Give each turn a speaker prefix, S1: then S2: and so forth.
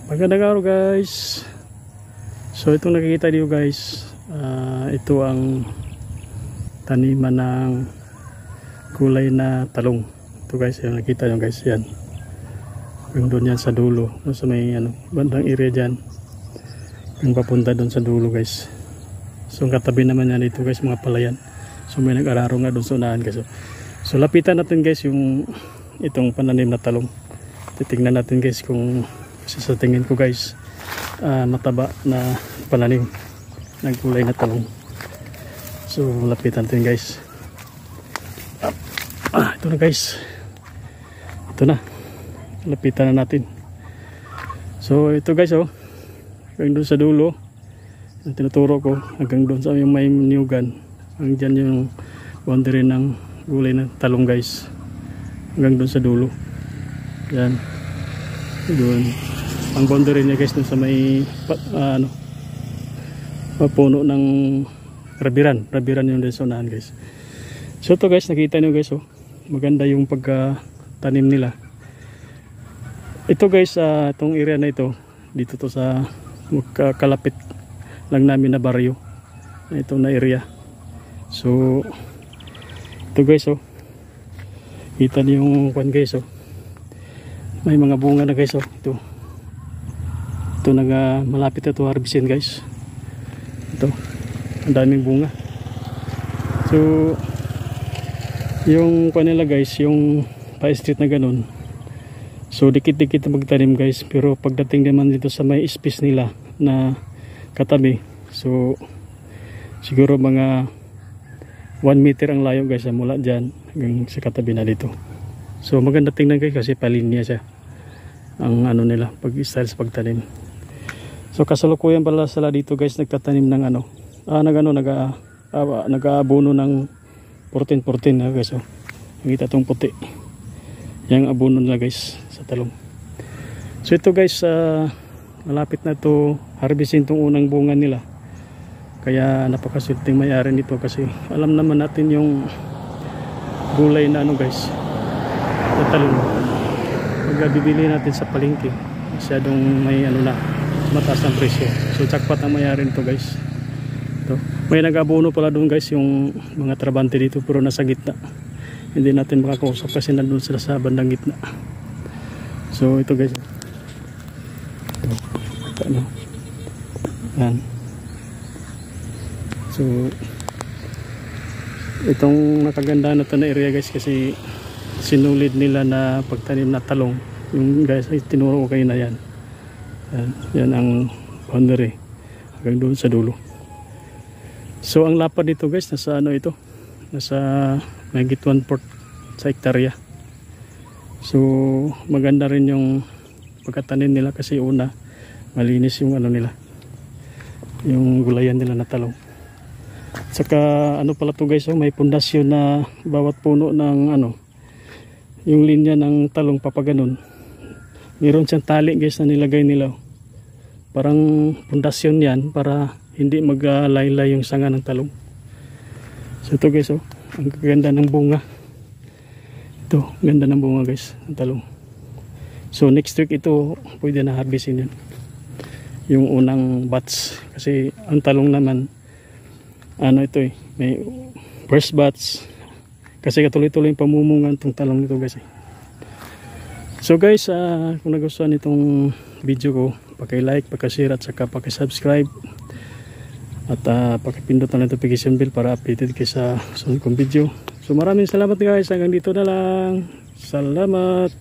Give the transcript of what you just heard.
S1: Magandang araw guys. So itong nakikita niyo guys, ito ang taniman ng gulay na talong. Ito guys, yung nakita niyo guys, yan. Yung doon yan sa dulo, doon sa may bandang area dyan. Yung papunta doon sa dulo guys. So ang katabi naman yan dito guys, mga palayan. So may nag-araro nga doon sa unahan guys. So lapitan natin guys yung itong pananim na talong. Titingnan natin guys kung sa tingin ko guys mataba na pananim ng gulay na talong. So lapitan natin guys. Ito na guys, ito na, lapitan na natin. So ito guys, hanggang doon sa dulo ang tinuturo ko, hanggang doon sa yung may niyugan, hanggang yung boundary ng gulay na talong guys, hanggang doon sa dulo. Yan, doon ang boundary niya guys, doon sa may puno ng rabiran yung doon sa unahan guys. So ito guys, nakita nyo guys, maganda yung pagtanim nila. Ito guys, itong area na ito, dito to sa kalapit lang namin na baryo, ito na area. So ito guys, kita niyo yung kwan guys, may mga bunga na guys, ito malapit na ito harvestin guys. Ito, ang daming bunga. So yung kwan nila guys, yung pa-street na ganun, so dikit-dikit na magtanim guys, pero pagdating naman dito sa may space nila na katabi, so siguro mga 1 meter ang layo guys, mula dyan hanggang sa katabi na dito. So maganda tingnan guys kasi palinya siya ang nila pag-style sa pagtanim. So kasalukuyan pala sila dito guys, nagtatanim ng nag-aabono ng 14-14 na guys. Nakita itong puti, yung abono nila guys sa talong. So ito guys, malapit na to harvestin itong unang bunga nila, kaya napakaswelteng may-ari nito kasi alam naman natin yung gulay na guys na talong, bibili natin sa palengke masyadong may mataas ng presyo. So jackpot ang may-ari nito guys. Ito, may nag-abono pala doon guys, yung mga trabante dito, pero nasa gitna, hindi natin makakausap kasi nandun sila sa bandang gitna. So ito guys, yan. So itong nakaganda na ito na area guys, kasi sinulid nila na pagtanim na talong. Yung guys ay tinuro ko kayo na yan. Yan ang boundary hanggang doon sa dulo. So ang lapad dito guys, nasa nasa mahigit 1/4 sa hektarya. So maganda rin yung pagkatanim nila kasi una, malinis yung nila, yung gulayan nila na talong. Saka pala to guys, may pundasyon na bawat puno ng yung linya ng talong papaganon, meron siyang tali guys na nilagay nila, parang pundasyon yan para hindi maglaylay yung sanga ng talong. So ito guys, ang ganda ng bunga. Ito, ganda ng bunga guys ng talong. So next week ito pwede na harvestin yan, yung unang batch, kasi ang talong naman ito may first batch kasi katuloy-tuloy yung pamumungan itong talong nito guys. So guys, kung nagustuhan itong video ko, paki-like, paki-share at saka paki-subscribe at paki-pindot na notification bell para updated kayo sa sunod kong video. So maraming salamat guys, hanggang dito na lang. Salamat.